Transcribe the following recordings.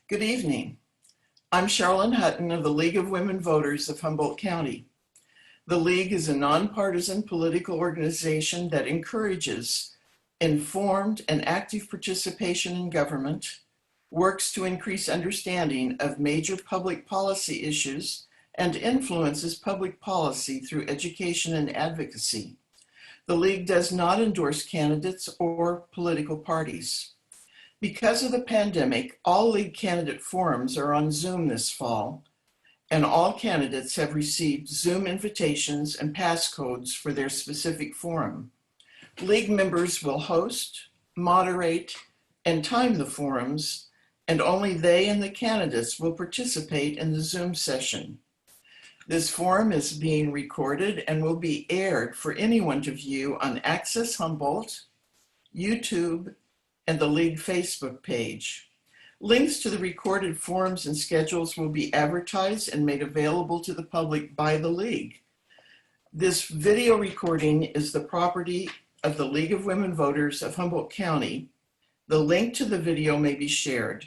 Good evening. I'm Charlene Hutton of the League of Women Voters of Humboldt County. The League is a nonpartisan political organization that encourages informed and active participation in government, works to increase understanding of major public policy issues, and influences public policy through education and advocacy. The League does not endorse candidates or political parties. Because of the pandemic, all League candidate forums are on Zoom this fall, and all candidates have received Zoom invitations and passcodes for their specific forum. League members will host, moderate, and time the forums, and only they and the candidates will participate in the Zoom session. This forum is being recorded and will be aired for anyone to view on Access Humboldt, YouTube, and the League Facebook page. Links to the recorded forums and schedules will be advertised and made available to the public by the League. This video recording is the property of the League of Women Voters of Humboldt County. The link to the video may be shared,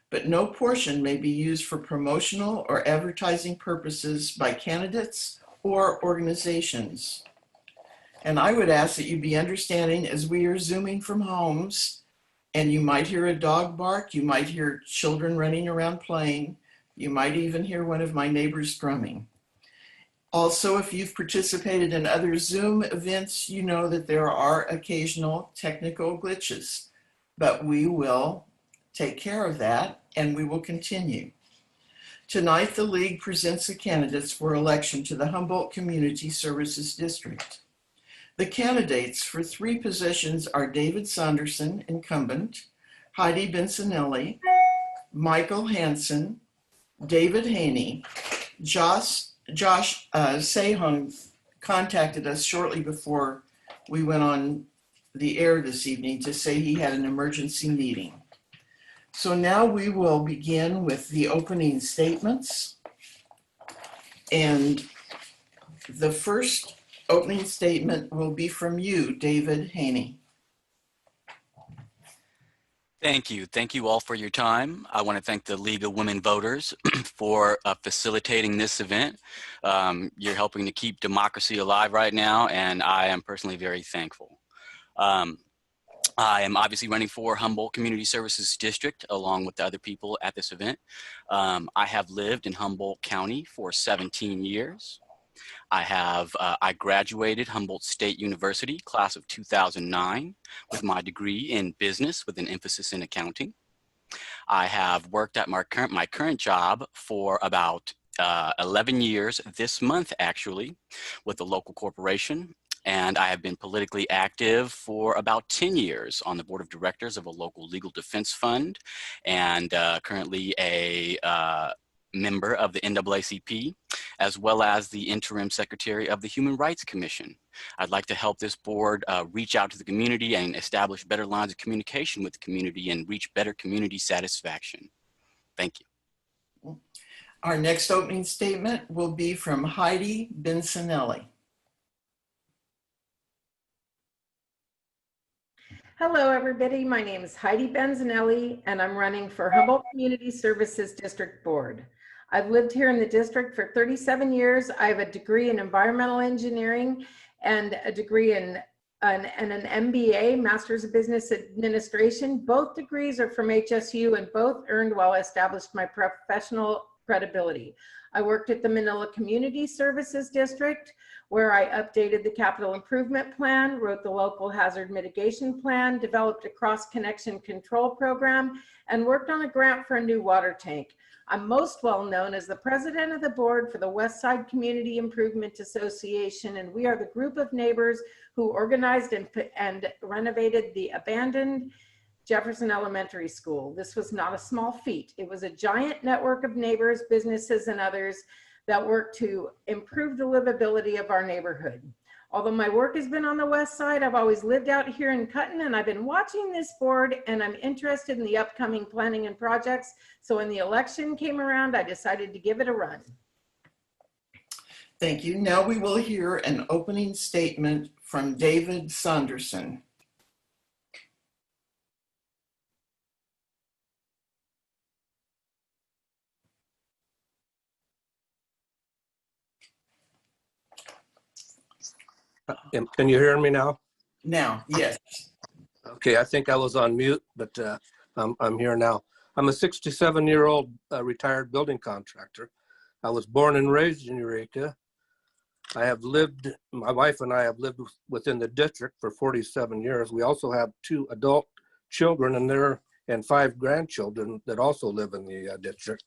but no portion may be used for promotional or advertising purposes by candidates or organizations. And I would ask that you be understanding as we are Zooming from homes, and you might hear a dog bark, you might hear children running around playing, you might even hear one of my neighbors drumming. Also, if you've participated in other Zoom events, you know that there are occasional technical glitches, but we will take care of that and we will continue. Tonight, the League presents the candidates for election to the Humboldt Community Services District. The candidates for 3 positions are David Saunderson, incumbent, Heidi Benzonelli, Michael Hansen, David Haynie. Josh Sehung contacted us shortly before we went on the air this evening to say he had an emergency meeting. So now we will begin with the opening statements. And the first opening statement will be from you, David Haynie. Thank you. Thank you all for your time. I want to thank the League of Women Voters for facilitating this event. You're helping to keep democracy alive right now, and I am personally very thankful. I am obviously running for Humboldt Community Services District along with the other people at this event. I have lived in Humboldt County for 17 years. I graduated Humboldt State University, class of 2009, with my degree in business with an emphasis in accounting. I have worked at my current job for about 11 years this month, actually, with a local corporation. And I have been politically active for about 10 years on the board of directors of a local legal defense fund, and currently a member of the NAACP, as well as the interim secretary of the Human Rights Commission. I'd like to help this board reach out to the community and establish better lines of communication with the community and reach better community satisfaction. Thank you. Our next opening statement will be from Heidi Benzonelli. Hello, everybody. My name is Heidi Benzonelli, and I'm running for Humboldt Community Services District Board. I've lived here in the district for 37 years. I have a degree in environmental engineering and a degree in an MBA, Master's of Business Administration. Both degrees are from HSU and both earned while I established my professional credibility. I worked at the Manila Community Services District, where I updated the capital improvement plan, wrote the local hazard mitigation plan, developed a cross-connection control program, and worked on a grant for a new water tank. I'm most well known as the president of the board for the West Side Community Improvement Association, and we are the group of neighbors who organized and renovated the abandoned Jefferson Elementary School. This was not a small feat. It was a giant network of neighbors, businesses, and others that work to improve the livability of our neighborhood. Although my work has been on the west side, I've always lived out here in Cutton, and I've been watching this board, and I'm interested in the upcoming planning and projects. So when the election came around, I decided to give it a run. Thank you. Now we will hear an opening statement from David Saunderson. Can you hear me now? Now, yes. Okay, I think I was on mute, but I'm here now. I'm a 67-year-old retired building contractor. I was born and raised in Eureka. My wife and I have lived within the district for 47 years. We also have 2 adult children and 5 grandchildren that also live in the district.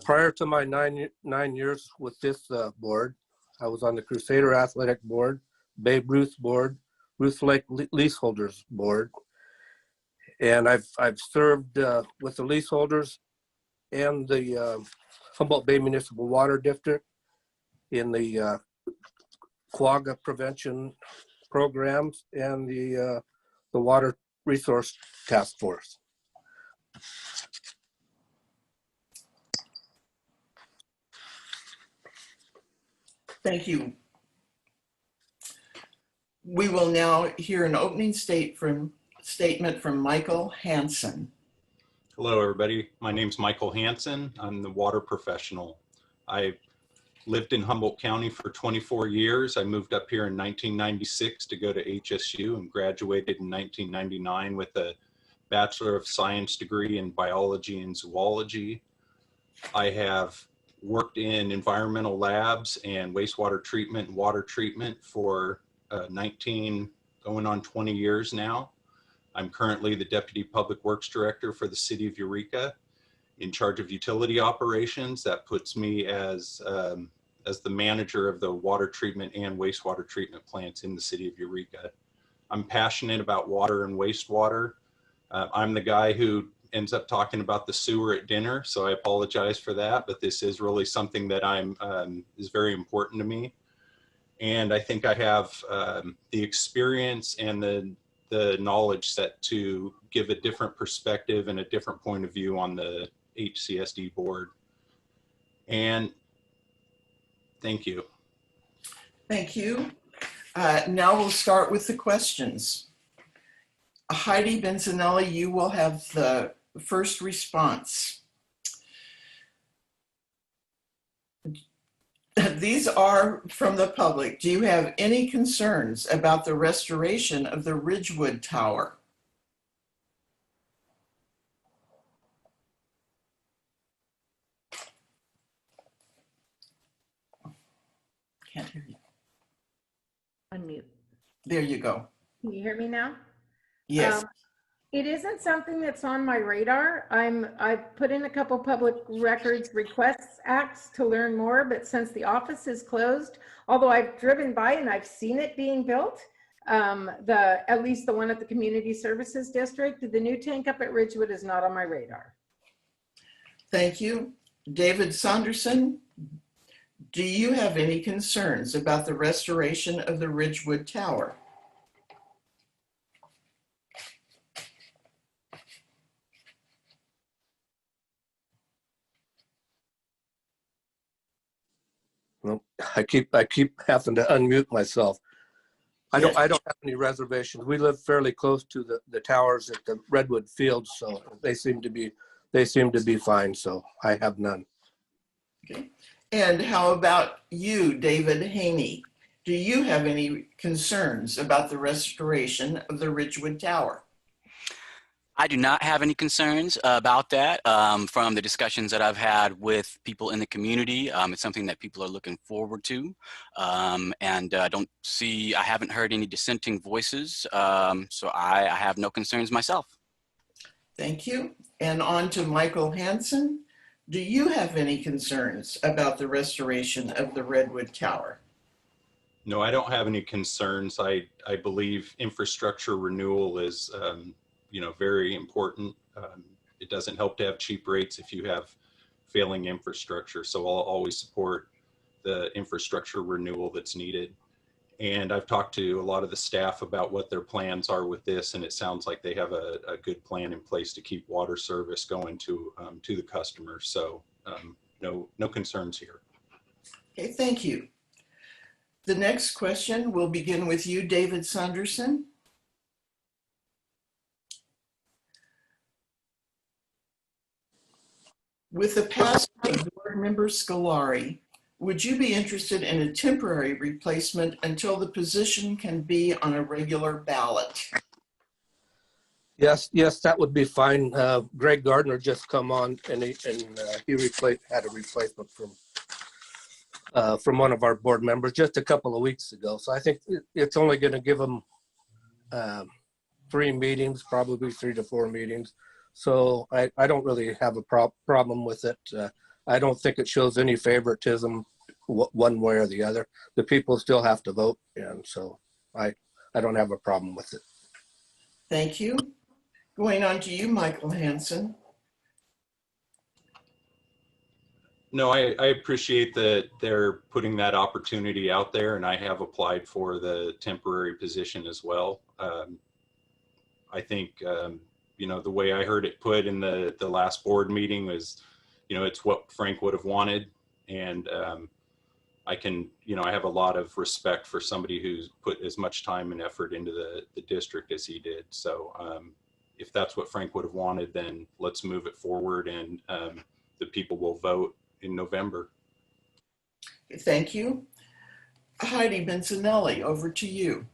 Prior to my nine years with this board, I was on the Crusader Athletic Board, Babe Ruth Board, Ruth Lake Leaseholders Board, and I've served with the leaseholders and the Humboldt Bay Municipal Water District in the quagga prevention programs and the Water Resource Task Force. Thank you. We will now hear an opening statement from Michael Hansen. Hello, everybody. My name's Michael Hansen. I'm the water professional. I lived in Humboldt County for 24 years. I moved up here in 1996 to go to HSU and graduated in 1999 with a Bachelor of Science degree in biology and zoology. I have worked in environmental labs and wastewater treatment and water treatment for 19 going on 20 years now. I'm currently the Deputy Public Works Director for the City of Eureka, in charge of utility operations. That puts me as the manager of the water treatment and wastewater treatment plants in the City of Eureka. I'm passionate about water and wastewater. I'm the guy who ends up talking about the sewer at dinner, so I apologize for that, but this is really something that is very important to me. And I think I have the experience and the knowledge set to give a different perspective and a different point of view on the HCSD board. And thank you. Thank you. Now we'll start with the questions. Heidi Benzonelli, you will have the first response. These are from the public. Do you have any concerns about the restoration of the Ridgewood Tower? Can't hear you. Unmute. There you go. Can you hear me now? Yes. It isn't something that's on my radar. I've put in a couple public records requests acts to learn more, but since the office is closed, although I've driven by and I've seen it being built, at least the one at the Community Services District, the new tank up at Ridgewood is not on my radar. Thank you. David Saunderson, do you have any concerns about the restoration of the Ridgewood Tower? Well, I keep having to unmute myself. I don't have any reservations. We live fairly close to the towers at the Redwood Field, so they seem to be fine. So I have none. Okay. And how about you, David Haynie? Do you have any concerns about the restoration of the Ridgewood Tower? I do not have any concerns about that. From the discussions that I've had with people in the community, it's something that people are looking forward to. I haven't heard any dissenting voices, so I have no concerns myself. Thank you. And on to Michael Hansen. Do you have any concerns about the restoration of the Redwood Tower? No, I don't have any concerns. I believe infrastructure renewal is very important. It doesn't help to have cheap rates if you have failing infrastructure. So I'll always support the infrastructure renewal that's needed. And I've talked to a lot of the staff about what their plans are with this, and it sounds like they have a good plan in place to keep water service going to the customers. So no concerns here. Okay, thank you. The next question will begin with you, David Saunderson. With the passing of Board Member Scolari, would you be interested in a temporary replacement until the position can be on a regular ballot? Yes, that would be fine. Greg Gardner just come on and he had a replacement from one of our board members just a couple of weeks ago. So I think it's only going to give him 3 meetings, probably 3 to 4 meetings. So I don't really have a problem with it. I don't think it shows any favoritism one way or the other. The people still have to vote, and so I don't have a problem with it. Thank you. Going on to you, Michael Hansen. No, I appreciate that they're putting that opportunity out there, and I have applied for the temporary position as well. I think, you know, the way I heard it put in the last board meeting was, you know, it's what Frank would have wanted. And I can, you know, I have a lot of respect for somebody who's put as much time and effort into the district as he did. So if that's what Frank would have wanted, then let's move it forward, and the people will vote in November. Thank you. Heidi Benzonelli, over to you.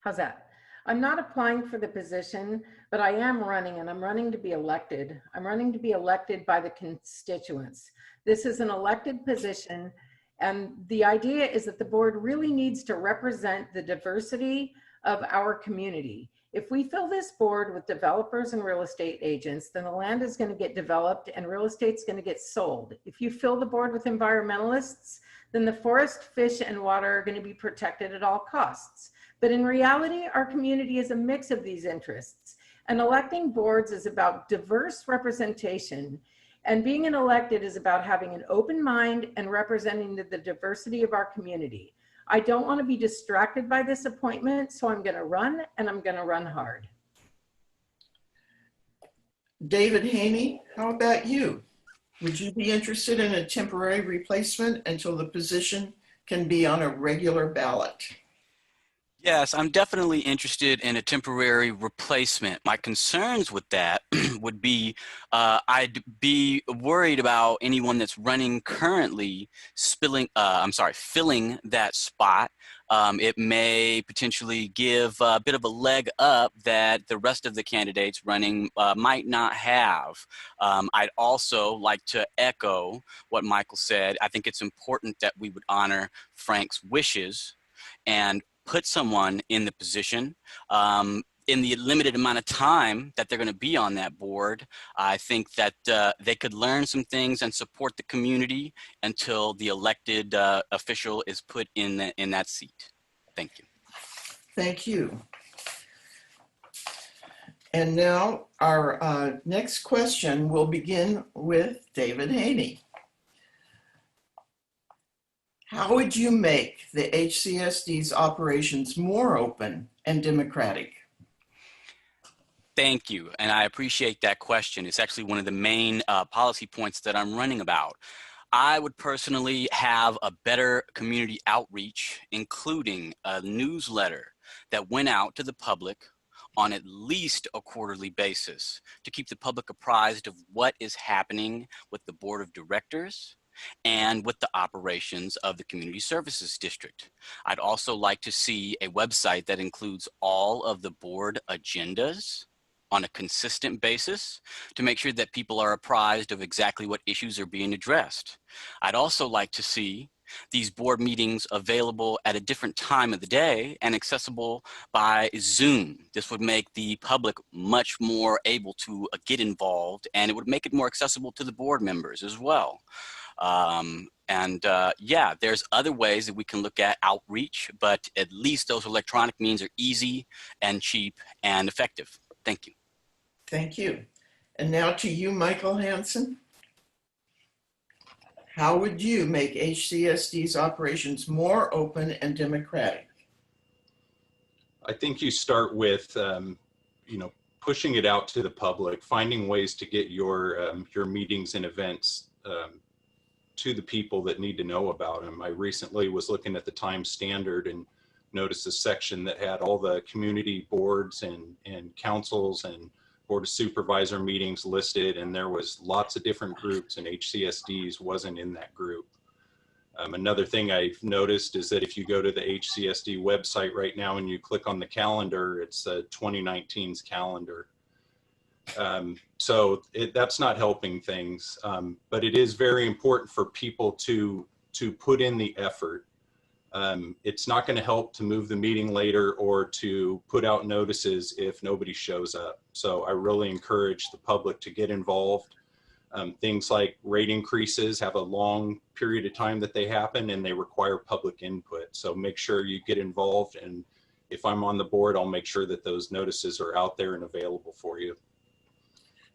How's that? I'm not applying for the position, but I am running, and I'm running to be elected. I'm running to be elected by the constituents. This is an elected position, and the idea is that the board really needs to represent the diversity of our community. If we fill this board with developers and real estate agents, then the land is going to get developed and real estate's going to get sold. If you fill the board with environmentalists, then the forest, fish, and water are going to be protected at all costs. But in reality, our community is a mix of these interests. And electing boards is about diverse representation. And being an elected is about having an open mind and representing the diversity of our community. I don't want to be distracted by this appointment, so I'm going to run, and I'm going to run hard. David Haynie, how about you? Would you be interested in a temporary replacement until the position can be on a regular ballot? Yes, I'm definitely interested in a temporary replacement. My concerns with that would be I'd be worried about anyone that's running currently filling that spot. It may potentially give a bit of a leg up that the rest of the candidates running might not have. I'd also like to echo what Michael said. I think it's important that we would honor Frank's wishes and put someone in the position in the limited amount of time that they're going to be on that board. I think that they could learn some things and support the community until the elected official is put in that seat. Thank you. Thank you. And now our next question will begin with David Haynie. How would you make the HCSD's operations more open and democratic? Thank you, and I appreciate that question. It's actually one of the main policy points that I'm running about. I would personally have a better community outreach, including a newsletter that went out to the public on at least a quarterly basis to keep the public apprised of what is happening with the board of directors and with the operations of the Community Services District. I'd also like to see a website that includes all of the board agendas on a consistent basis to make sure that people are apprised of exactly what issues are being addressed. I'd also like to see these board meetings available at a different time of the day and accessible by Zoom. This would make the public much more able to get involved, and it would make it more accessible to the board members as well. Yeah, there's other ways that we can look at outreach, but at least those electronic means are easy and cheap and effective. Thank you. Thank you. And now to you, Michael Hansen. How would you make HCSD's operations more open and democratic? I think you start with, you know, pushing it out to the public, finding ways to get your meetings and events to the people that need to know about them. I recently was looking at the Times Standard and noticed a section that had all the community boards and councils and Board of Supervisor meetings listed, and there was lots of different groups, and HCSDs wasn't in that group. Another thing I've noticed is that if you go to the HCSD website right now and you click on the calendar, it's 2019's calendar. So that's not helping things, but it is very important for people to put in the effort. It's not going to help to move the meeting later or to put out notices if nobody shows up. So I really encourage the public to get involved. Things like rate increases have a long period of time that they happen, and they require public input. So make sure you get involved, and if I'm on the board, I'll make sure that those notices are out there and available for you.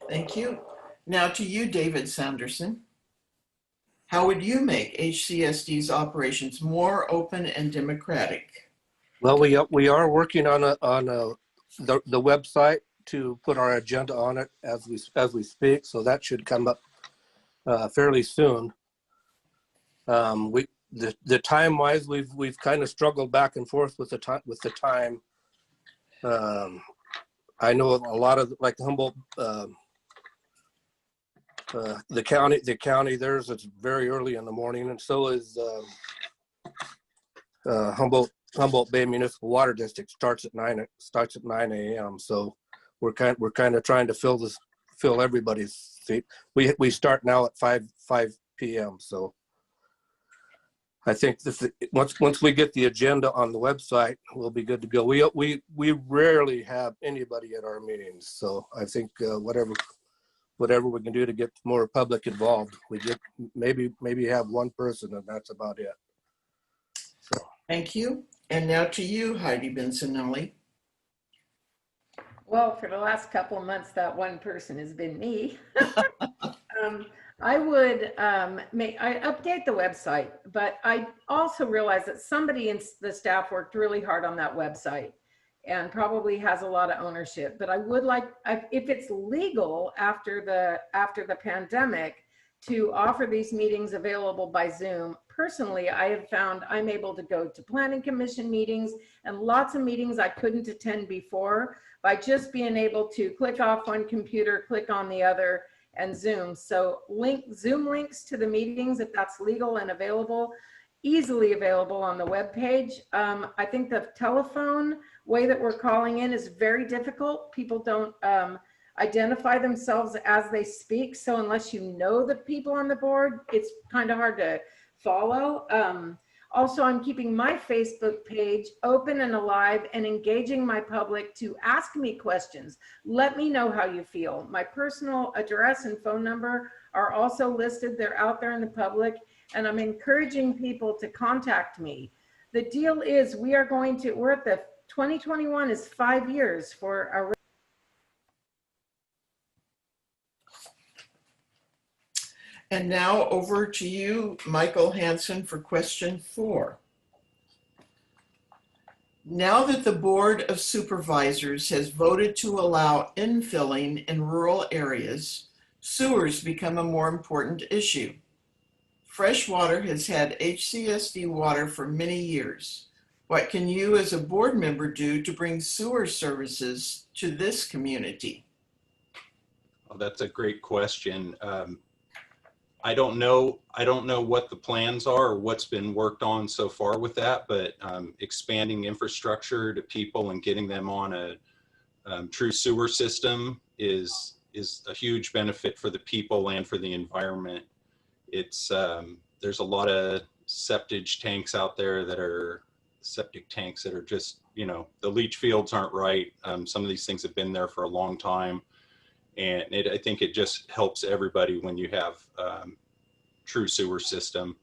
Thank you. Now to you, David Saunderson. How would you make HCSD's operations more open and democratic? Well, we are working on the website to put our agenda on it as we speak, so that should come up fairly soon. The time wise, we've kind of struggled back and forth with the time. I know a lot of, like Humboldt, the county theirs is very early in the morning, and so is Humboldt Bay Municipal Water District starts at 9 a.m. So we're kind of trying to fill everybody's seat. We start now at 5 p.m. So I think once we get the agenda on the website, we'll be good to go. We rarely have anybody at our meetings, so I think whatever we can do to get more public involved, we get maybe have one person, and that's about it. So thank you. And now to you, Heidi Benzonelli. Well, for the last couple of months, that one person has been me. I would I update the website, but I also realize that somebody in the staff worked really hard on that website and probably has a lot of ownership. But I would like, if it's legal after the pandemic, to offer these meetings available by Zoom. Personally, I have found I'm able to go to planning commission meetings and lots of meetings I couldn't attend before by just being able to click off one computer, click on the other, and Zoom. So Zoom links to the meetings, if that's legal and available, easily available on the webpage. I think the telephone way that we're calling in is very difficult. People don't identify themselves as they speak. So unless you know the people on the board, it's kind of hard to follow. Also, I'm keeping my Facebook page open and alive and engaging my public to ask me questions. Let me know how you feel. My personal address and phone number are also listed. They're out there in the public, and I'm encouraging people to contact me. The deal is we're at the 2021 is 5 years for our. And now over to you, Michael Hansen, for question 4. Now that the Board of Supervisors has voted to allow infilling in rural areas, sewers become a more important issue. Freshwater has had HCSD water for many years. What can you as a board member do to bring sewer services to this community? Well, that's a great question. I don't know what the plans are or what's been worked on so far with that, but expanding infrastructure to people and getting them on a true sewer system is a huge benefit for the people and for the environment. It's there's a lot of septic tanks out there that are just, the leach fields aren't right. Some of these things have been there for a long time. And I think it just helps everybody when you have true sewer system.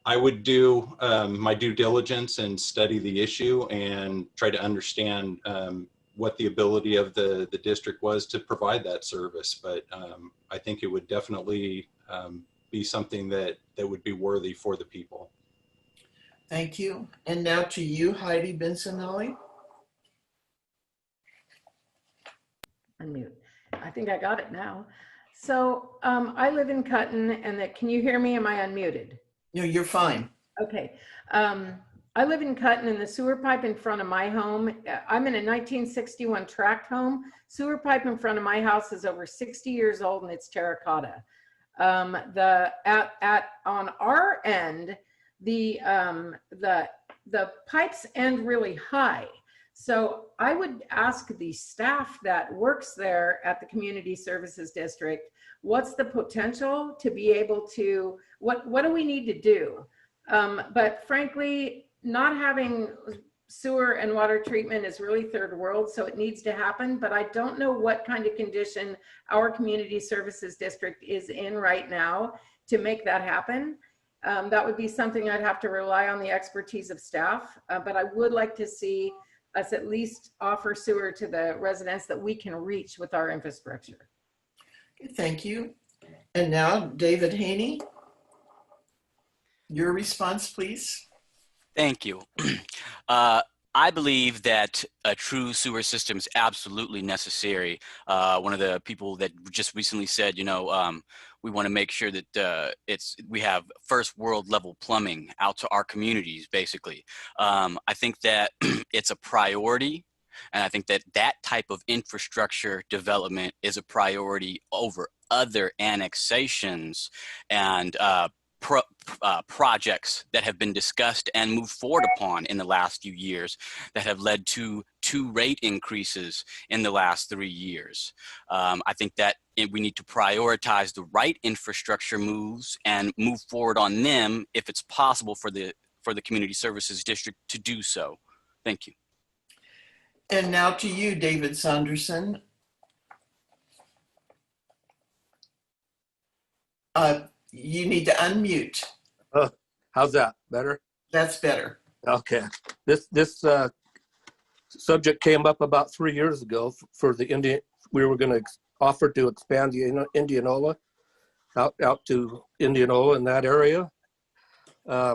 I would do my due diligence and study the issue and try to understand what the ability of the district was to provide that service. But I think it would definitely be something that would be worthy for the people. Thank you. And now to you, Heidi Benzonelli. Unmute. I think I got it now. So I live in Cutton, and can you hear me? Am I unmuted? No, you're fine. Okay. I live in Cutton, and the sewer pipe in front of my home, I'm in a 1961 tract home. Sewer pipe in front of my house is over 60 years old, and it's terracotta. On our end, the pipes end really high. So I would ask the staff that works there at the Community Services District, what's the potential to be able to, what do we need to do? But frankly, not having sewer and water treatment is really third world, so it needs to happen. But I don't know what kind of condition our Community Services District is in right now to make that happen. That would be something I'd have to rely on the expertise of staff, but I would like to see us at least offer sewer to the residents that we can reach with our infrastructure. Thank you. And now, David Haynie, your response, please. Thank you. I believe that a true sewer system is absolutely necessary. One of the people that just recently said, you know, we want to make sure that we have first world level plumbing out to our communities, basically. I think that it's a priority. And I think that that type of infrastructure development is a priority over other annexations and projects that have been discussed and moved forward upon in the last few years that have led to 2 rate increases in the last 3 years. I think that we need to prioritize the right infrastructure moves and move forward on them if it's possible for the Community Services District to do so. Thank you. And now to you, David Saunderson. You need to unmute. How's that? Better? That's better. Okay. This subject came up about 3 years ago for the Indian. We were going to offer to expand the Indianola out to Indianola in that area.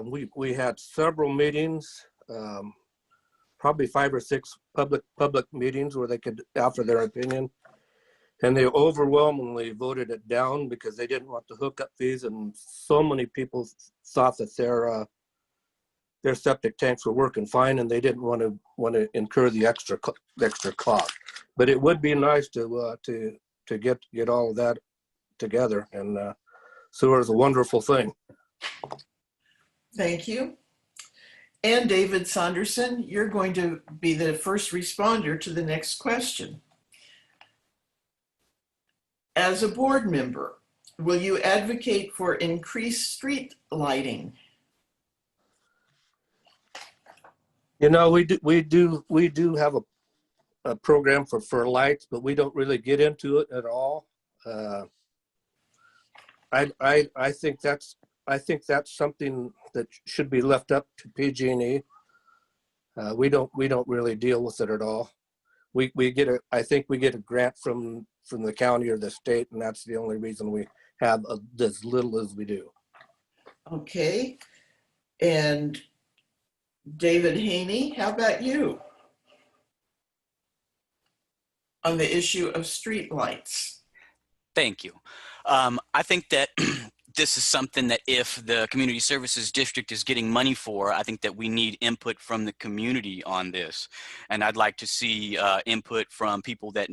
We had several meetings, probably 5 or 6 public meetings where they could offer their opinion. And they overwhelmingly voted it down because they didn't want the hookup fees, and so many people thought that their septic tanks were working fine, and they didn't want to incur the extra cost. But it would be nice to get all of that together, and sewer is a wonderful thing. Thank you. And David Saunderson, you're going to be the first responder to the next question. As a board member, will you advocate for increased street lighting? You know, we do have a program for lights, but we don't really get into it at all. I think that's something that should be left up to PG&E. We don't really deal with it at all. I think we get a grant from the county or the state, and that's the only reason we have as little as we do. Okay. And David Haynie, how about you? On the issue of street lights. Thank you. I think that this is something that if the Community Services District is getting money for, I think that we need input from the community on this. And I'd like to see input from people that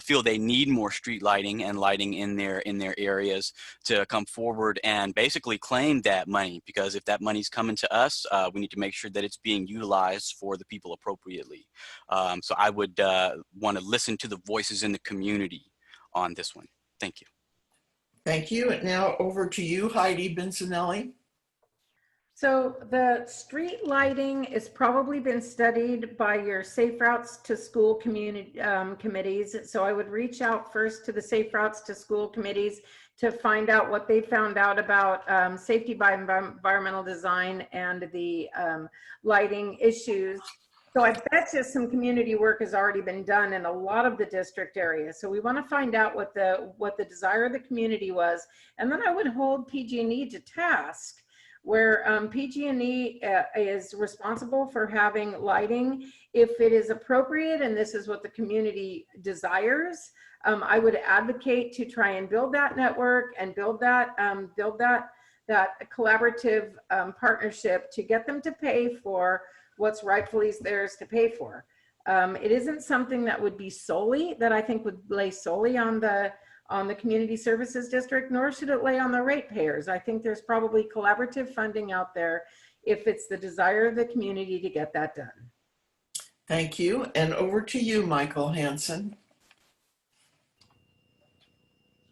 feel they need more street lighting and lighting in their areas to come forward and basically claim that money, because if that money's coming to us, we need to make sure that it's being utilized for the people appropriately. So I would want to listen to the voices in the community on this one. Thank you. Thank you. And now over to you, Heidi Benzonelli. So the street lighting has probably been studied by your Safe Routes to School community committees. So I would reach out first to the Safe Routes to School committees to find out what they found out about safety by environmental design and the lighting issues. So I bet you some community work has already been done in a lot of the district areas. So we want to find out what the desire of the community was. And then I would hold PG&E to task, where PG&E is responsible for having lighting. If it is appropriate and this is what the community desires, I would advocate to try and build that network and build that that collaborative partnership to get them to pay for what's rightfully theirs to pay for. It isn't something that would be solely, that I think would lay solely on the Community Services District, nor should it lay on the ratepayers. I think there's probably collaborative funding out there if it's the desire of the community to get that done. Thank you. And over to you, Michael Hansen.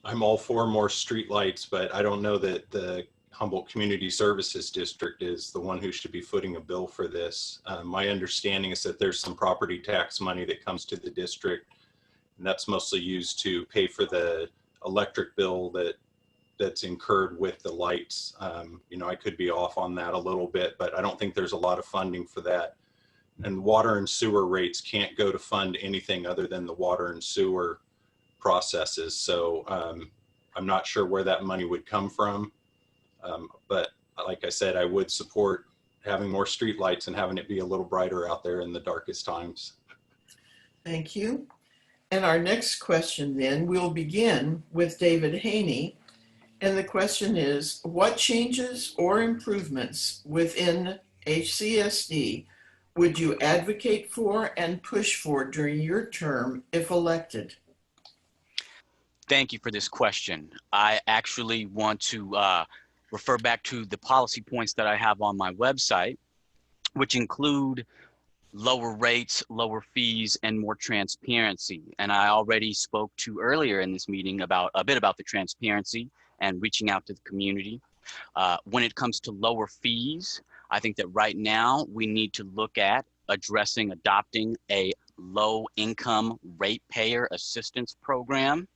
I'm all for more streetlights, but I don't know that the Humboldt Community Services District is the one who should be footing a bill for this. My understanding is that there's some property tax money that comes to the district, and that's mostly used to pay for the electric bill that's incurred with the lights. You know, I could be off on that a little bit, but I don't think there's a lot of funding for that. And water and sewer rates can't go to fund anything other than the water and sewer processes. So I'm not sure where that money would come from. But like I said, I would support having more streetlights and having it be a little brighter out there in the darkest times. Thank you. And our next question then, we'll begin with David Haynie. And the question is, what changes or improvements within HCSD would you advocate for and push for during your term if elected? Thank you for this question. I actually want to refer back to the policy points that I have on my website, which include lower rates, lower fees, and more transparency. And I already spoke to earlier in this meeting about a bit about the transparency and reaching out to the community. When it comes to lower fees, I think that right now we need to look at adopting a low income ratepayer assistance program.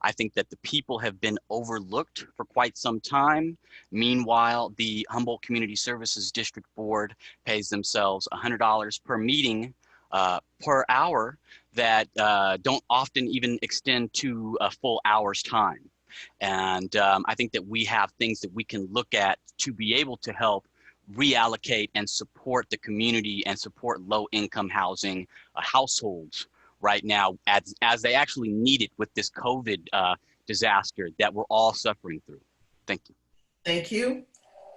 I think that the people have been overlooked for quite some time. Meanwhile, the Humboldt Community Services District Board pays themselves $100 per meeting per hour that don't often even extend to a full hour's time. And I think that we have things that we can look at to be able to help reallocate and support the community and support low-income housing households right now as they actually need it with this COVID disaster that we're all suffering through. Thank you. Thank you.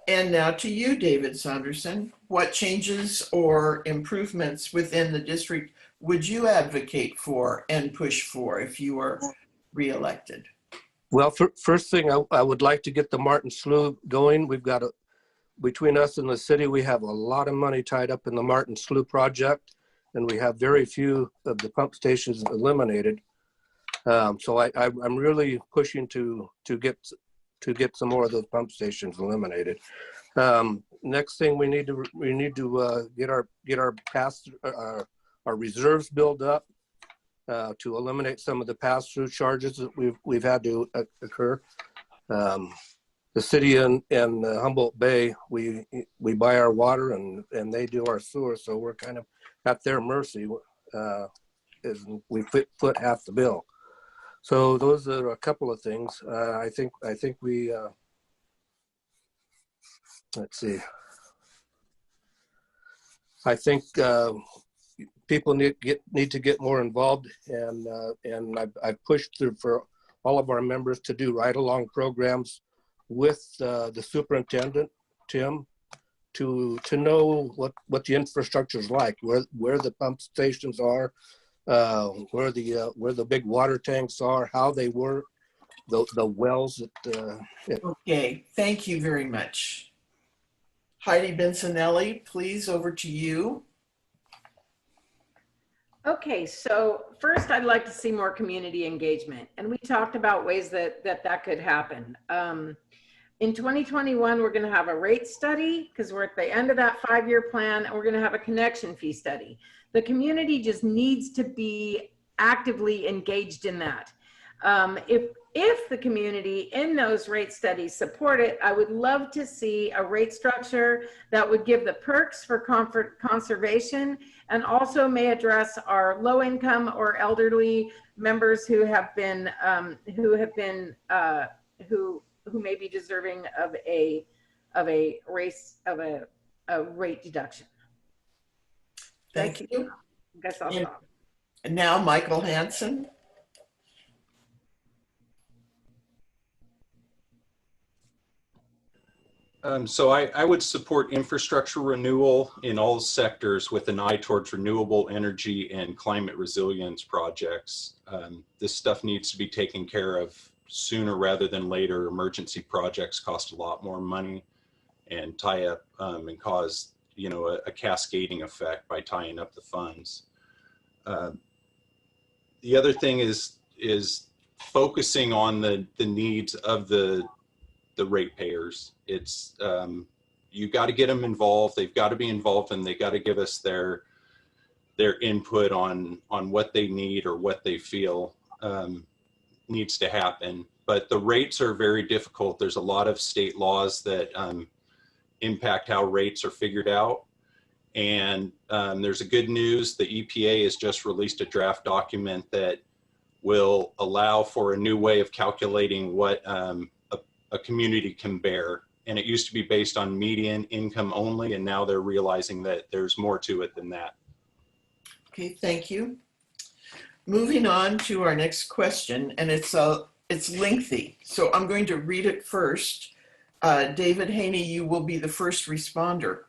And now to you, David Saunderson. What changes or improvements within the district would you advocate for and push for if you were reelected? Well, first thing, I would like to get the Martin Slough going. We've got between us and the city, we have a lot of money tied up in the Martin Slough project, and we have very few of the pump stations eliminated. So I'm really pushing to get some more of those pump stations eliminated. Next thing, we need to get our reserves built up to eliminate some of the pass-through charges that we've had to occur. The city in Humboldt Bay, we buy our water and they do our sewer, so we're kind of at their mercy. As we foot half the bill. So those are a couple of things. I think we let's see. I think people need to get more involved, and I've pushed through for all of our members to do ride-along programs with the superintendent, Tim, to know what the infrastructure is like, where the pump stations are, where the big water tanks are, how they work, the wells that. Okay, thank you very much. Heidi Benzonelli, please, over to you. Okay, so first I'd like to see more community engagement, and we talked about ways that could happen. In 2021, we're going to have a rate study because we're at the end of that 5-year plan, and we're going to have a connection fee study. The community just needs to be actively engaged in that. If the community in those rate studies support it, I would love to see a rate structure that would give the perks for conservation and also may address our low income or elderly members who may be deserving of a rate deduction. Thank you. I guess I'll stop. And now Michael Hansen. So I would support infrastructure renewal in all sectors with an eye towards renewable energy and climate resilience projects. This stuff needs to be taken care of sooner rather than later. Emergency projects cost a lot more money and tie up and cause, you know, a cascading effect by tying up the funds. The other thing is focusing on the needs of the ratepayers. It's you got to get them involved. They've got to be involved, and they got to give us their input on what they need or what they feel needs to happen. But the rates are very difficult. There's a lot of state laws that impact how rates are figured out. And there's a good news. The EPA has just released a draft document that will allow for a new way of calculating what a community can bear. And it used to be based on median income only, and now they're realizing that there's more to it than that. Okay, thank you. Moving on to our next question, and it's lengthy, so I'm going to read it first. David Haynie, you will be the first responder.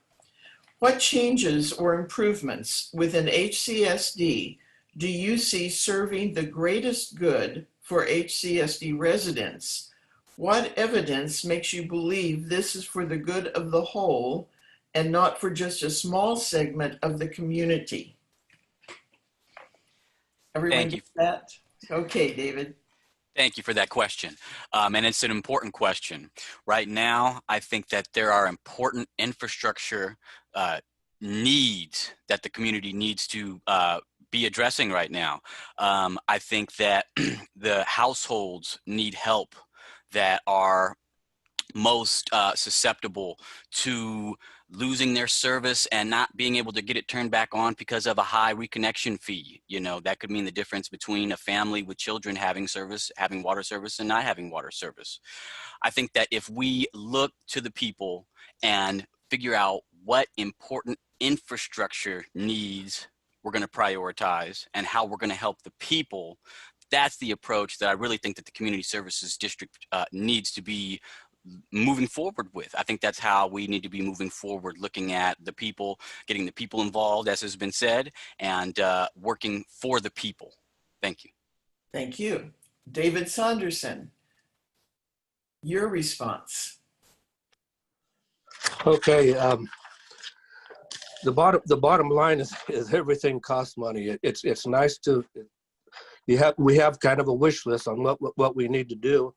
What changes or improvements within HCSD do you see serving the greatest good for HCSD residents? What evidence makes you believe this is for the good of the whole and not for just a small segment of the community? Everyone get that? Okay, David. Thank you for that question. And it's an important question. Right now, I think that there are important infrastructure needs that the community needs to be addressing right now. I think that the households need help that are most susceptible to losing their service and not being able to get it turned back on because of a high reconnection fee. You know, that could mean the difference between a family with children having service, having water service, and not having water service. I think that if we look to the people and figure out what important infrastructure needs we're going to prioritize and how we're going to help the people, that's the approach that I really think that the Community Services District needs to be moving forward with. I think that's how we need to be moving forward, looking at the people, getting the people involved, as has been said, and working for the people. Thank you. Thank you. David Saunderson, your response. Okay. The bottom line is everything costs money. It's nice to we have kind of a wish list on what we need to do.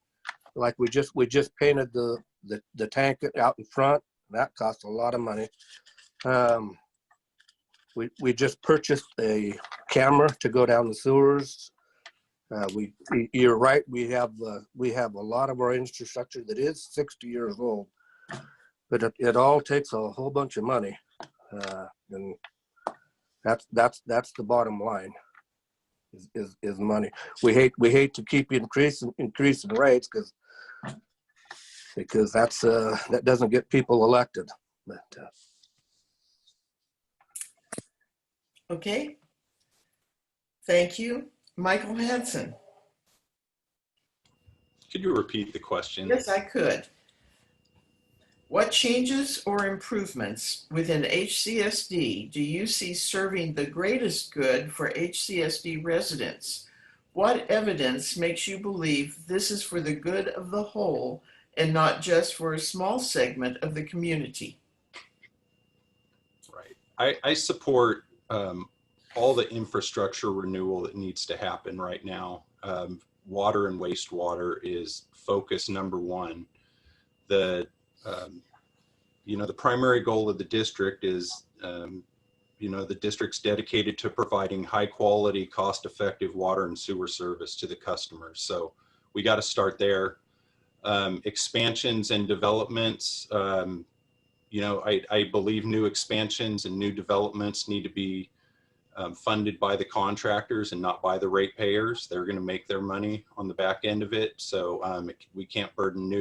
Like we just painted the tank out in front. That costs a lot of money. We just purchased a camera to go down the sewers. You're right. We have a lot of our infrastructure that is 60 years old, but it all takes a whole bunch of money, and that's the bottom line. Is money. We hate to keep increasing rates because that doesn't get people elected. But, Okay. Thank you. Michael Hansen. Could you repeat the question? Yes, I could. What changes or improvements within HCSD do you see serving the greatest good for HCSD residents? What evidence makes you believe this is for the good of the whole and not just for a small segment of the community? Right. I support all the infrastructure renewal that needs to happen right now. Water and wastewater is focus number one. The primary goal of the district is, the district's dedicated to providing high quality, cost effective water and sewer service to the customers. So we got to start there. Expansions and developments, I believe new expansions and new developments need to be funded by the contractors and not by the ratepayers. They're going to make their money on the back end of it. So we can't burden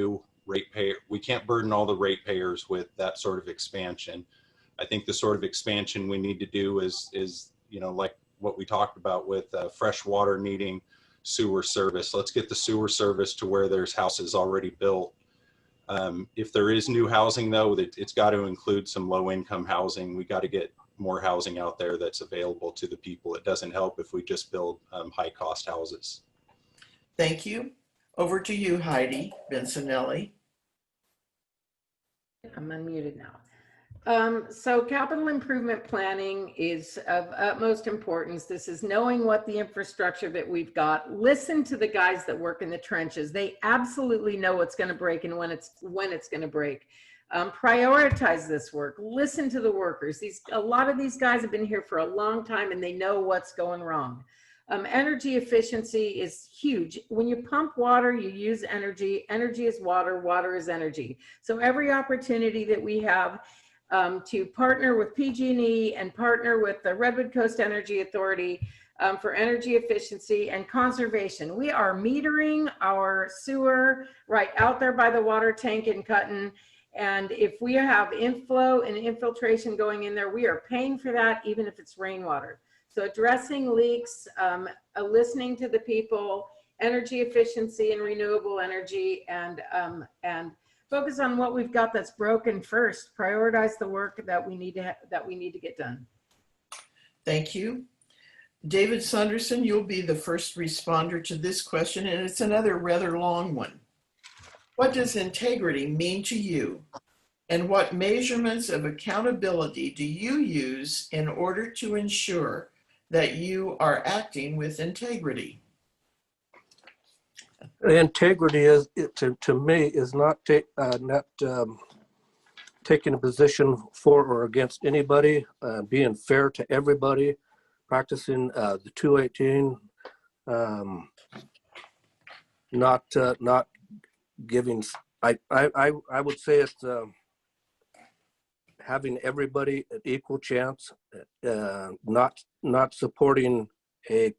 all the ratepayers with that sort of expansion. I think the sort of expansion we need to do is like what we talked about with Freshwater needing sewer service. Let's get the sewer service to where there's houses already built. If there is new housing, though, it's got to include some low-income housing. We got to get more housing out there that's available to the people. It doesn't help if we just build high-cost houses. Thank you. Over to you, Heidi Benzonelli. I'm unmuted now. So capital improvement planning is of utmost importance. This is knowing what the infrastructure that we've got. Listen to the guys that work in the trenches. They absolutely know what's going to break and when it's going to break. Prioritize this work. Listen to the workers. A lot of these guys have been here for a long time and they know what's going wrong. Energy efficiency is huge. When you pump water, you use energy. Energy is water. Water is energy. So every opportunity that we have to partner with PG&E and partner with the Redwood Coast Energy Authority for energy efficiency and conservation. We are metering our sewer right out there by the water tank in Cutton. And if we have inflow and infiltration going in there, we are paying for that, even if it's rainwater. So addressing leaks, listening to the people, energy efficiency and renewable energy, and focus on what we've got that's broken first. Prioritize the work that we need to get done. Thank you. David Saunderson, you'll be the first responder to this question, and it's another rather long one. What does integrity mean to you? And what measurements of accountability do you use in order to ensure that you are acting with integrity? Integrity is, to me, is not taking a position for or against anybody, being fair to everybody, practicing the 218, not giving. I would say it's having everybody an equal chance, not supporting a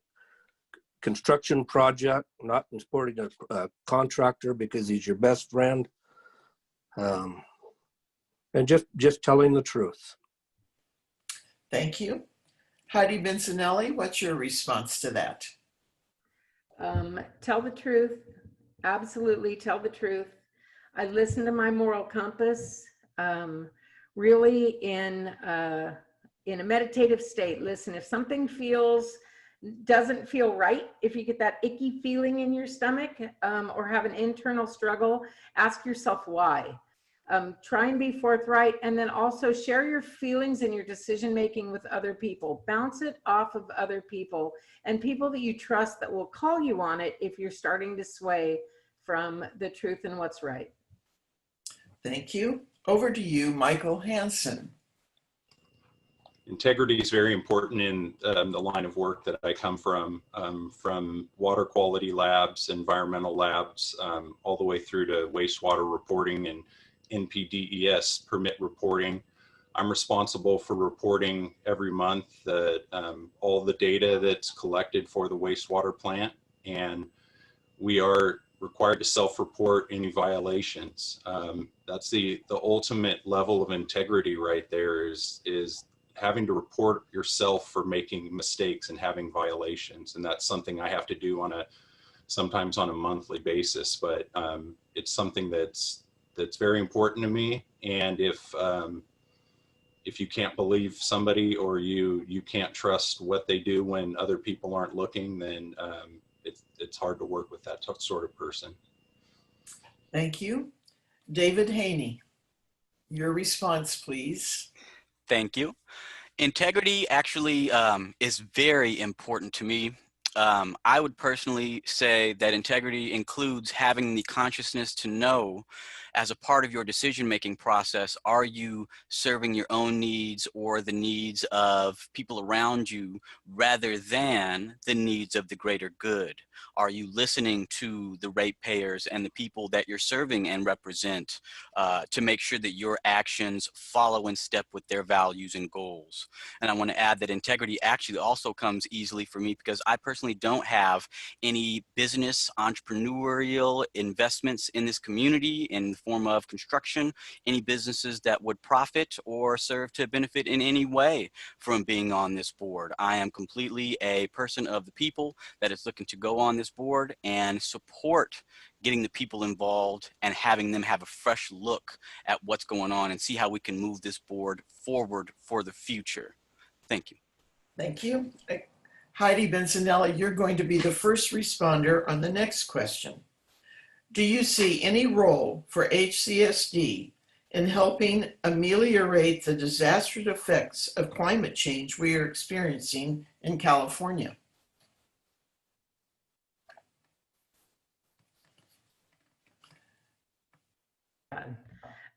construction project, not supporting a contractor because he's your best friend, and just telling the truth. Thank you. Heidi Benzonelli, what's your response to that? Tell the truth. Absolutely tell the truth. I listen to my moral compass, really in a meditative state. Listen, if something doesn't feel right, if you get that icky feeling in your stomach or have an internal struggle, ask yourself why. Try and be forthright, and then also share your feelings and your decision making with other people. Bounce it off of other people and people that you trust that will call you on it if you're starting to sway from the truth and what's right. Thank you. Over to you, Michael Hansen. Integrity is very important in the line of work that I come from water quality labs, environmental labs, all the way through to wastewater reporting and NPDES permit reporting. I'm responsible for reporting every month all the data that's collected for the wastewater plant, and we are required to self-report any violations. That's the ultimate level of integrity right there, is having to report yourself for making mistakes and having violations. And that's something I have to do sometimes on a monthly basis, but it's something that's very important to me. And if you can't believe somebody, or you can't trust what they do when other people aren't looking, then it's hard to work with that sort of person. Thank you. David Haynie, your response, please. Thank you. Integrity actually is very important to me. I would personally say that integrity includes having the consciousness to know, as a part of your decision-making process, are you serving your own needs or the needs of people around you rather than the needs of the greater good? Are you listening to the ratepayers and the people that you're serving and represent to make sure that your actions follow in step with their values and goals? And I want to add that integrity actually also comes easily for me because I personally personally don't have any business entrepreneurial investments in this community in the form of construction, any businesses that would profit or serve to benefit in any way from being on this board. I am completely a person of the people that is looking to go on this board and support getting the people involved and having them have a fresh look at what's going on and see how we can move this board forward for the future. Thank you. Thank you. Heidi Benzonelli, you're going to be the first responder on the next question. Do you see any role for HCSD in helping ameliorate the disastrous effects of climate change we are experiencing in California?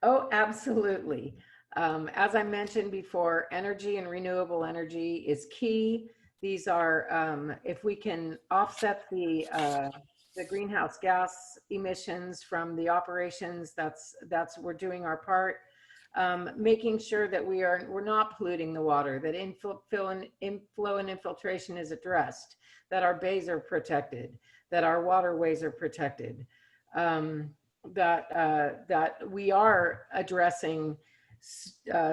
Oh, absolutely. As I mentioned before, energy and renewable energy is key. These are, if we can offset the greenhouse gas emissions from the operations, we're doing our part. Making sure that we're not polluting the water, that inflow and infiltration is addressed, that our bays are protected, that our waterways are protected. That we are addressing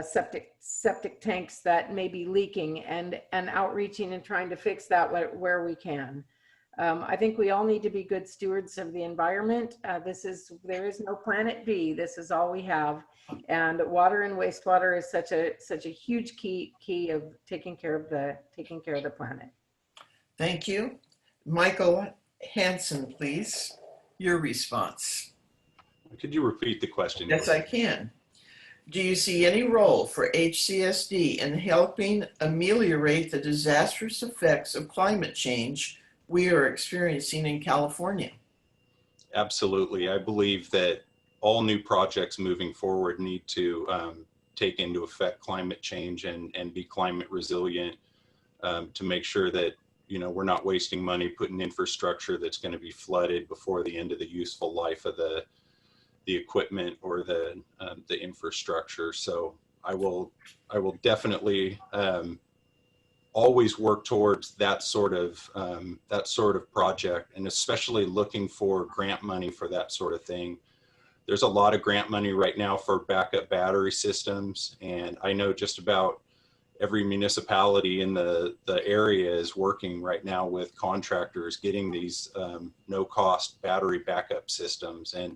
septic tanks that may be leaking and outreaching and trying to fix that where we can. I think we all need to be good stewards of the environment. There is no planet B. This is all we have, and water and wastewater is such a huge key of taking care of the planet. Thank you. Michael Hansen, please, your response. Could you repeat the question? Yes, I can. Do you see any role for HCSD in helping ameliorate the disastrous effects of climate change we are experiencing in California? Absolutely. I believe that all new projects moving forward need to take into effect climate change and be climate resilient to make sure that we're not wasting money putting infrastructure that's going to be flooded before the end of the useful life of the equipment or the infrastructure. So I will definitely always work towards that sort of project, and especially looking for grant money for that sort of thing. There's a lot of grant money right now for backup battery systems, and I know just about every municipality in the area is working right now with contractors getting these no-cost battery backup systems, and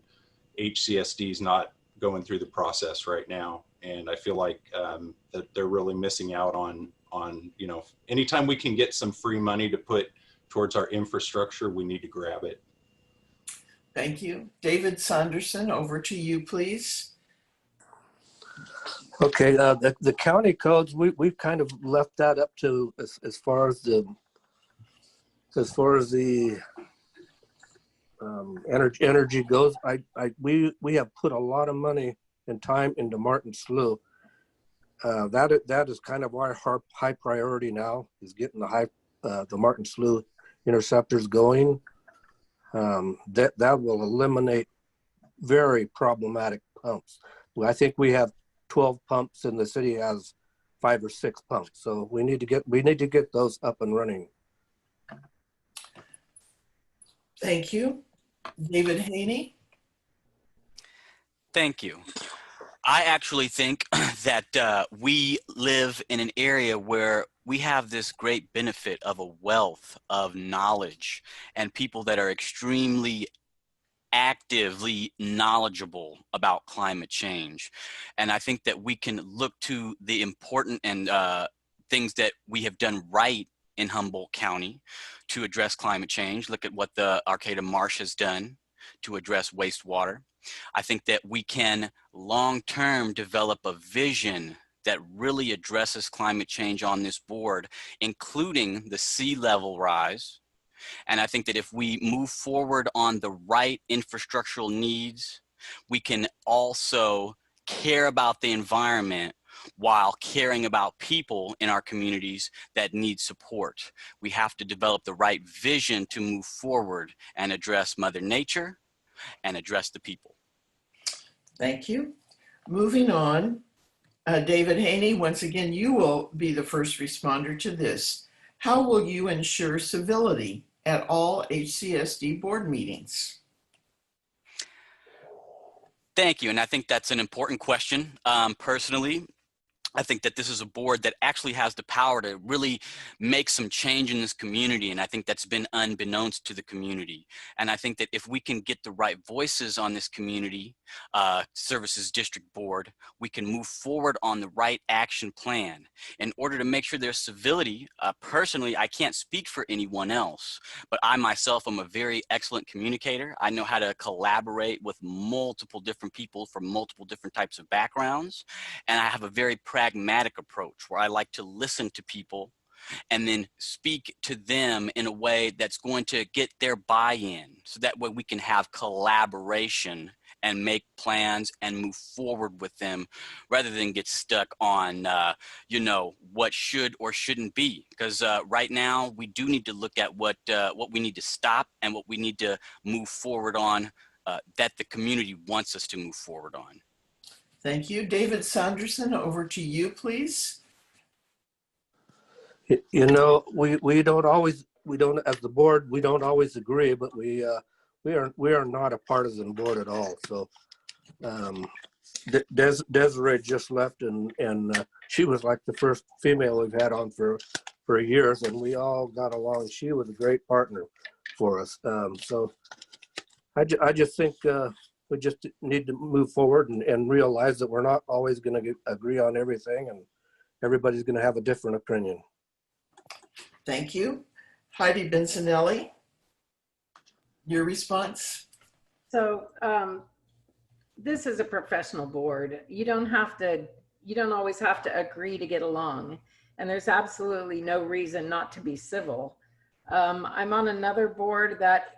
HCSD is not going through the process right now. And I feel like that they're really missing out on anytime we can get some free money to put towards our infrastructure, we need to grab it. Thank you. David Saunderson, over to you, please. Okay, the county codes, we've kind of left that up to as far as the energy goes. We have put a lot of money and time into Martin Slough. That is kind of our high priority now, is getting the Martin Slough interceptors going. That will eliminate very problematic pumps. I think we have 12 pumps and the city has 5 or 6 pumps. So we need to get those up and running. Thank you. David Haynie. Thank you. I actually think that we live in an area where we have this great benefit of a wealth of knowledge and people that are extremely actively knowledgeable about climate change. And I think that we can look to the important and things that we have done right in Humboldt County to address climate change. Look at what the Arcata Marsh has done to address wastewater. I think that we can long-term develop a vision that really addresses climate change on this board, including the sea level rise. And I think that if we move forward on the right infrastructural needs, we can also care about the environment while caring about people in our communities that need support. We have to develop the right vision to move forward and address Mother Nature and address the people. Thank you. Moving on, David Haynie, once again, you will be the first responder to this. How will you ensure civility at all HCSD board meetings? Thank you. And I think that's an important question. Personally, I think that this is a board that actually has the power to really make some change in this community. And I think that's been unbeknownst to the community. And I think that if we can get the right voices on this community services district board, we can move forward on the right action plan. In order to make sure there's civility, personally, I can't speak for anyone else, but I myself am a very excellent communicator. I know how to collaborate with multiple different people from multiple different types of backgrounds. And I have a very pragmatic approach where I like to listen to people and then speak to them in a way that's going to get their buy-in. So that way we can have collaboration and make plans and move forward with them rather than get stuck on, what should or shouldn't be. Because right now we do need to look at what we need to stop and what we need to move forward on that the community wants us to move forward on. Thank you. David Saunderson, over to you, please. You know, we don't always, as the board, we don't always agree, but we are not a partisan board at all. So Desiree just left, and she was like the first female we've had on for years, and we all got along. She was a great partner for us. So I just think we just need to move forward and realize that we're not always going to agree on everything, and everybody's going to have a different opinion. Thank you. Heidi Benzonelli, your response? So this is a professional board. You don't always have to agree to get along. And there's absolutely no reason not to be civil. I'm on another board that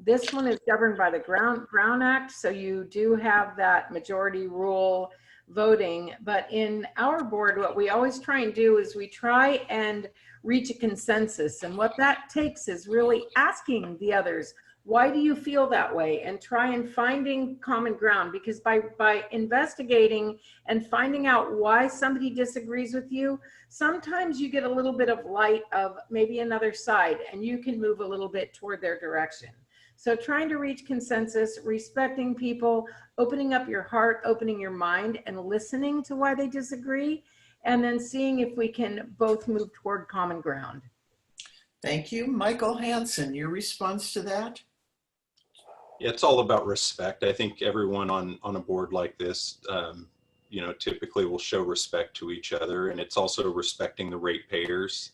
this one is governed by the Brown Act. So you do have that majority rule voting. But in our board, what we always try and do is we try and reach a consensus. And what that takes is really asking the others, why do you feel that way? And try and finding common ground, because by investigating and finding out why somebody disagrees with you, sometimes you get a little bit of light of maybe another side and you can move a little bit toward their direction. So trying to reach consensus, respecting people, opening up your heart, opening your mind, and listening to why they disagree, and then seeing if we can both move toward common ground. Thank you. Michael Hansen, your response to that? Yeah, it's all about respect. I think everyone on a board like this, typically will show respect to each other, and it's also respecting the ratepayers,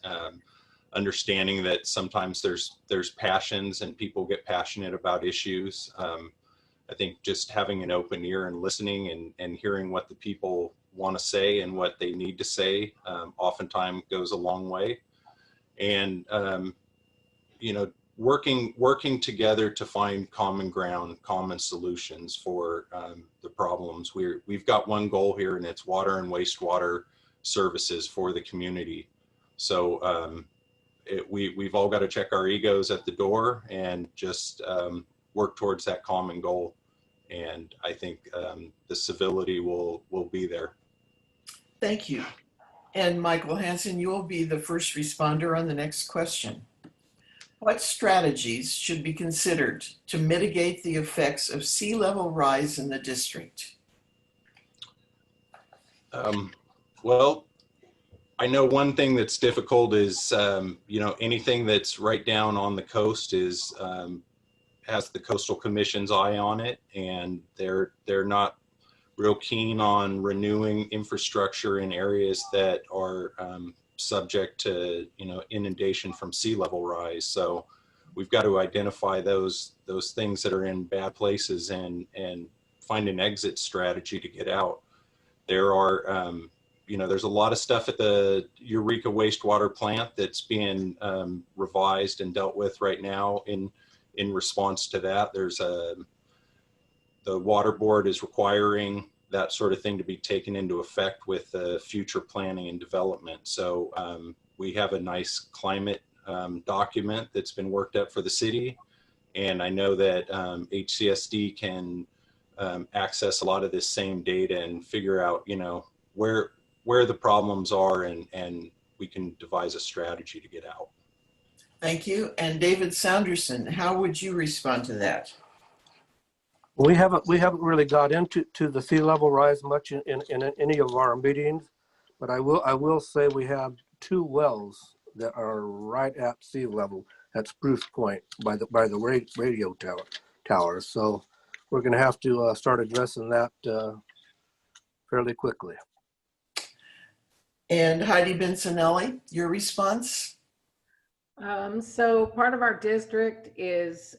understanding that sometimes there's passions and people get passionate about issues. I think just having an open ear and listening and hearing what the people want to say and what they need to say oftentimes goes a long way. And working together to find common ground, common solutions for the problems. We've got one goal here, and it's water and wastewater services for the community. So we've all got to check our egos at the door and just work towards that common goal. And I think the civility will be there. Thank you. And Michael Hansen, you will be the first responder on the next question. What strategies should be considered to mitigate the effects of sea level rise in the district? Well, I know one thing that's difficult is, anything that's right down on the coast is has the Coastal Commission's eye on it, and they're not real keen on renewing infrastructure in areas that are subject to inundation from sea level rise. So we've got to identify those things that are in bad places and find an exit strategy to get out. There are there's a lot of stuff at the Eureka wastewater plant that's being revised and dealt with right now in response to that. There's the water board is requiring that sort of thing to be taken into effect with future planning and development. So we have a nice climate document that's been worked up for the city. And I know that HCSD can access a lot of this same data and figure out, where the problems are, and we can devise a strategy to get out. Thank you. And David Saunderson, how would you respond to that? We haven't really got into the sea level rise much in any of our meetings, but I will say we have 2 wells that are right at sea level at Spruce Point by the radio tower. So we're going to have to start addressing that fairly quickly. And Heidi Benzonelli, your response? So part of our district is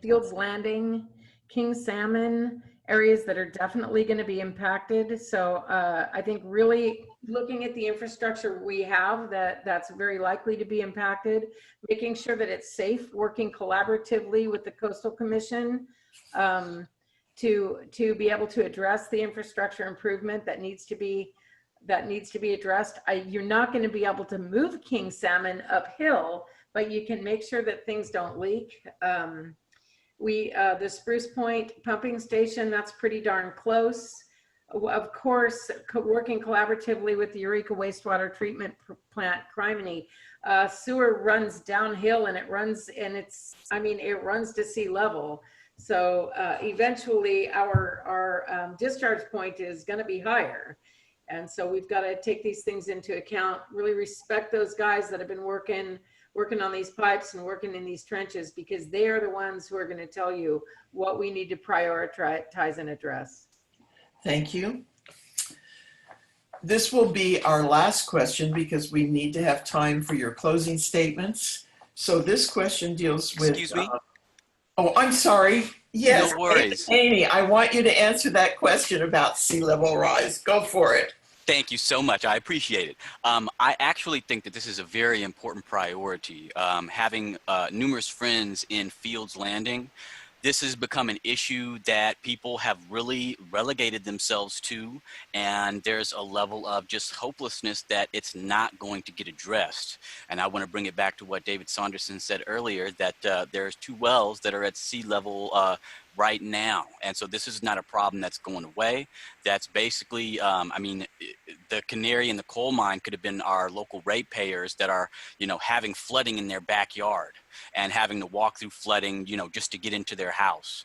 Fields Landing, King Salmon, areas that are definitely going to be impacted. So I think really looking at the infrastructure we have that's very likely to be impacted, making sure that it's safe, working collaboratively with the Coastal Commission to be able to address the infrastructure improvement that needs to be addressed. You're not going to be able to move king salmon uphill, but you can make sure that things don't leak. The Spruce Point pumping station, that's pretty darn close. Of course, working collaboratively with the Eureka Wastewater Treatment Plant, Criminy. Sewer runs downhill and it runs to sea level. So eventually our discharge point is going to be higher. And so we've got to take these things into account, really respect those guys that have been working on these pipes and working in these trenches, because they are the ones who are going to tell you what we need to prioritize and address. Thank you. This will be our last question because we need to have time for your closing statements. So this question deals with... Excuse me? Oh, I'm sorry. Yes. No worries. Amy, I want you to answer that question about sea level rise. Go for it. Thank you so much. I appreciate it. I actually think that this is a very important priority. Having numerous friends in Fields Landing, this has become an issue that people have really relegated themselves to, and there's a level of just hopelessness that it's not going to get addressed. And I want to bring it back to what David Saunderson said earlier, that there's 2 wells that are at sea level right now. And so this is not a problem that's going away. That's basically, the canary in the coal mine could have been our local ratepayers that are, having flooding in their backyard and having to walk through flooding, just to get into their house.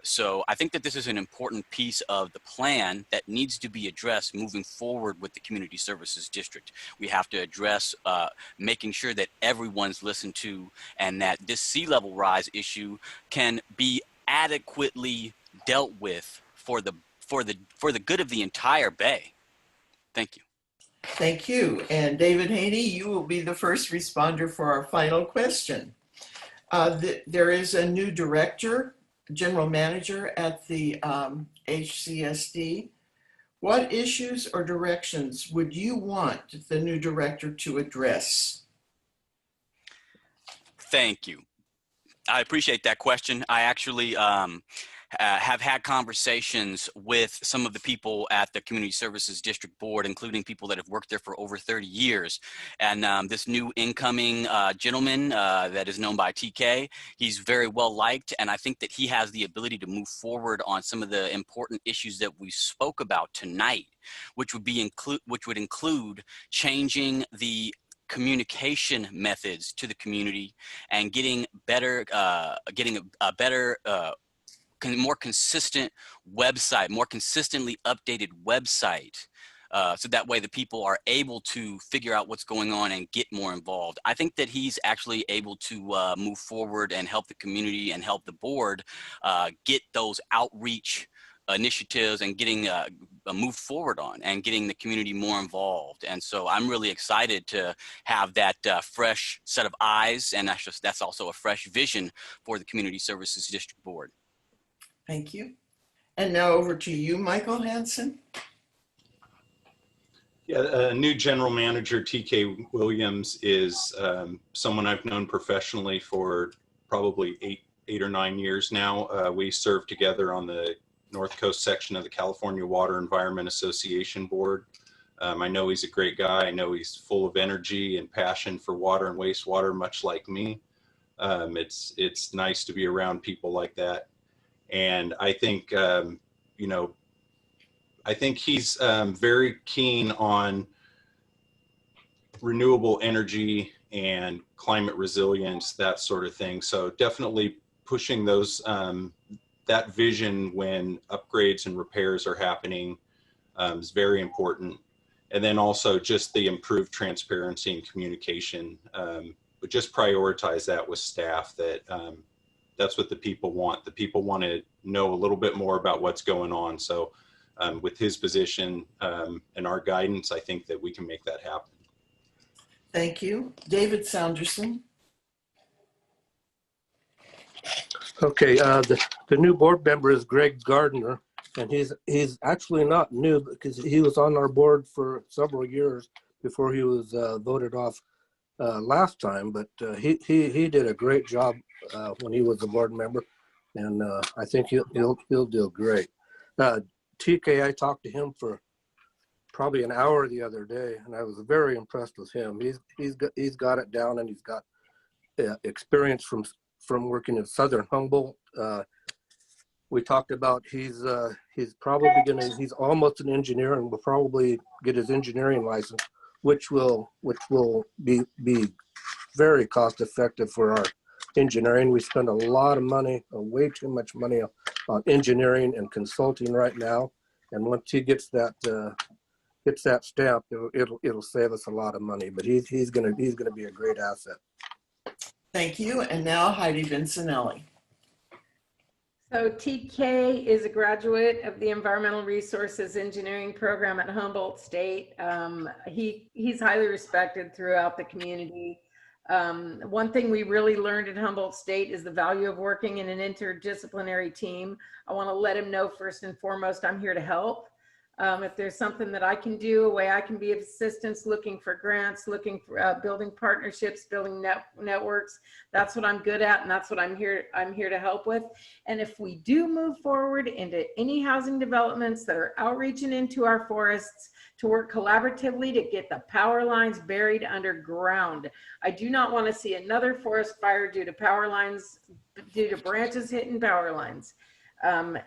So I think that this is an important piece of the plan that needs to be addressed moving forward with the Community Services District. We have to address making sure that everyone's listened to and that this sea level rise issue can be adequately dealt with for the good of the entire bay. Thank you. Thank you. And David Haynie, you will be the first responder for our final question. There is a new director, general manager at the HCSD. What issues or directions would you want the new director to address? Thank you. I appreciate that question. I actually have had conversations with some of the people at the Community Services District Board, including people that have worked there for over 30 years. And this new incoming gentleman that is known by TK, he's very well liked, and I think that he has the ability to move forward on some of the important issues that we spoke about tonight, which would include changing the communication methods to the community and getting a better more consistent website, more consistently updated website, so that way the people are able to figure out what's going on and get more involved. I think that he's actually able to move forward and help the community and help the board get those outreach initiatives and getting moved forward on and getting the community more involved. And so I'm really excited to have that fresh set of eyes, and that's also a fresh vision for the Community Services District Board. Thank you. And now over to you, Michael Hansen. Yeah, new general manager, TK Williams, is someone I've known professionally for probably eight or 9 years now. We serve together on the North Coast section of the California Water Environment Association Board. I know he's a great guy. I know he's full of energy and passion for water and wastewater, much like me. It's nice to be around people like that. And I think, I think he's very keen on renewable energy and climate resilience, that sort of thing. So definitely pushing those, that vision when upgrades and repairs are happening is very important. And then also just the improved transparency and communication, but just prioritize that with staff, that that's what the people want. The people want to know a little bit more about what's going on. So with his position and our guidance, I think that we can make that happen. Thank you. David Saunderson. Okay, the new board member is Greg Gardner, and he's actually not new because he was on our board for several years before he was voted off last time. But he did a great job when he was a board member, and I think he'll do great. TK, I talked to him for probably an hour the other day, and I was very impressed with him. He's got it down, and he's got experience from working in Southern Humboldt. We talked about he's probably he's almost an engineer and will probably get his engineering license, which will be very cost effective for our engineering. We spend a lot of money, way too much money on engineering and consulting right now. And once he gets that stamp, it'll save us a lot of money. But he's gonna be a great asset. Thank you. And now Heidi Benzonelli. So TK is a graduate of the Environmental Resources Engineering program at Humboldt State. He's highly respected throughout the community. One thing we really learned at Humboldt State is the value of working in an interdisciplinary team. I want to let him know first and foremost, I'm here to help. If there's something that I can do, a way I can be of assistance, looking for grants, looking for building partnerships, building networks, that's what I'm good at, and that's what I'm here to help with. And if we do move forward into any housing developments that are outreaching into our forests, to work collaboratively to get the power lines buried underground. I do not want to see another forest fire due to power lines, due to branches hitting power lines. And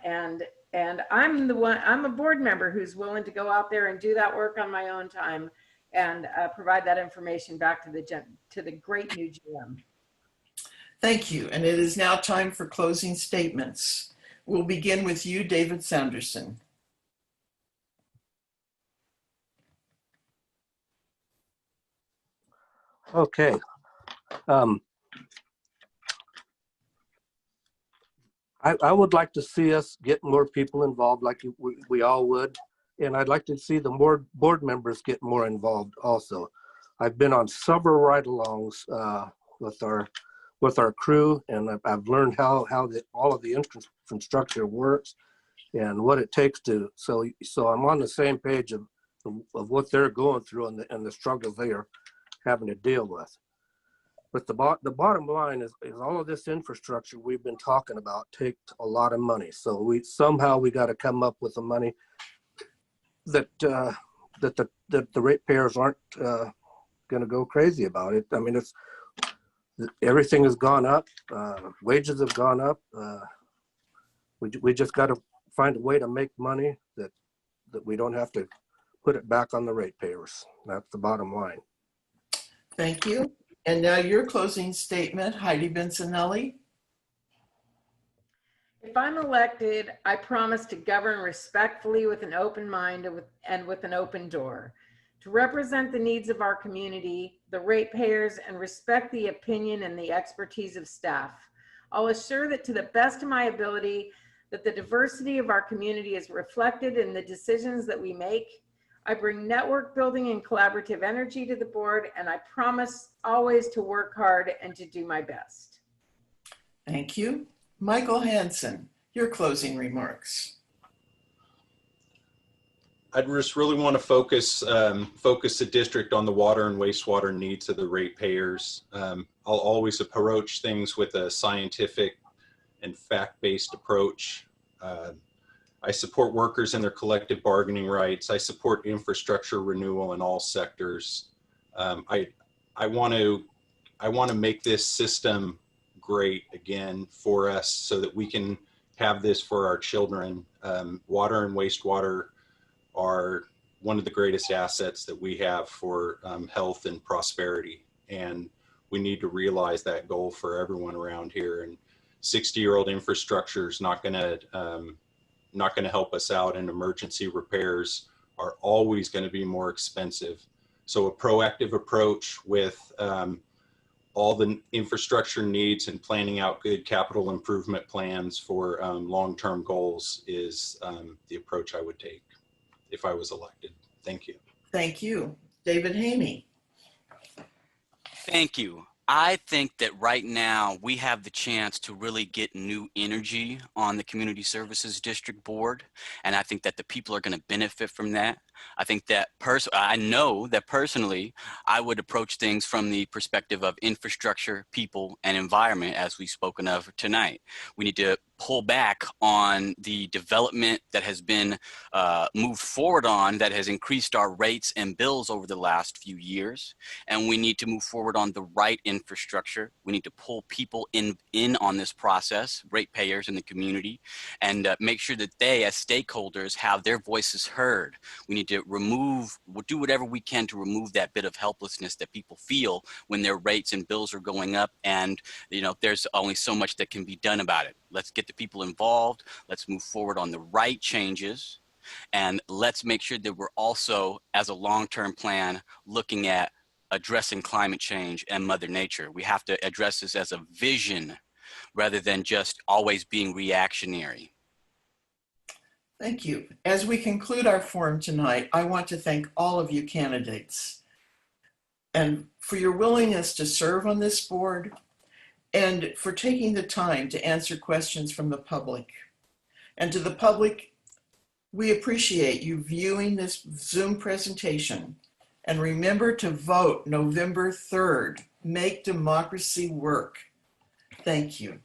I'm a board member who's willing to go out there and do that work on my own time and provide that information back to the great new GM. Thank you. And it is now time for closing statements. We'll begin with you, David Saunderson. Okay. I would like to see us get more people involved, like we all would, and I'd like to see the board members get more involved also. I've been on several ride-alongs with our crew, and I've learned how all of the infrastructure works and what it takes to. So I'm on the same page of what they're going through and the struggles they are having to deal with. But the bottom line is all of this infrastructure we've been talking about takes a lot of money. So we got to come up with the money that the ratepayers aren't going to go crazy about it. I mean, everything has gone up. Wages have gone up. We just got to find a way to make money that we don't have to put it back on the ratepayers. That's the bottom line. Thank you. And now your closing statement, Heidi Benzonelli. If I'm elected, I promise to govern respectfully with an open mind and with an open door, to represent the needs of our community, the ratepayers, and respect the opinion and the expertise of staff. I'll assure that to the best of my ability, that the diversity of our community is reflected in the decisions that we make. I bring network building and collaborative energy to the board, and I promise always to work hard and to do my best. Thank you. Michael Hansen, your closing remarks. I just really want to focus the district on the water and wastewater needs of the ratepayers. I'll always approach things with a scientific and fact-based approach. I support workers and their collective bargaining rights. I support infrastructure renewal in all sectors. I want to make this system great again for us so that we can have this for our children. Water and wastewater are one of the greatest assets that we have for health and prosperity. And we need to realize that goal for everyone around here. And 60-year-old infrastructure is not going to help us out, and emergency repairs are always going to be more expensive. So a proactive approach with all the infrastructure needs and planning out good capital improvement plans for long-term goals is the approach I would take if I was elected. Thank you. Thank you. David Haynie. Thank you. I think that right now we have the chance to really get new energy on the Community Services District Board. And I think that the people are going to benefit from that. I think that I know that personally, I would approach things from the perspective of infrastructure, people, and environment, as we've spoken of tonight. We need to pull back on the development that has been moved forward on, that has increased our rates and bills over the last few years. And we need to move forward on the right infrastructure. We need to pull people in on this process, ratepayers in the community, and make sure that they, as stakeholders, have their voices heard. We need to do whatever we can to remove that bit of helplessness that people feel when their rates and bills are going up, and there's only so much that can be done about it. Let's get the people involved. Let's move forward on the right changes, and let's make sure that we're also, as a long-term plan, looking at addressing climate change and Mother Nature. We have to address this as a vision rather than just always being reactionary. Thank you. As we conclude our forum tonight, I want to thank all of you candidates and for your willingness to serve on this board and for taking the time to answer questions from the public. And to the public, we appreciate you viewing this Zoom presentation. And remember to vote November 3rd. Make democracy work. Thank you.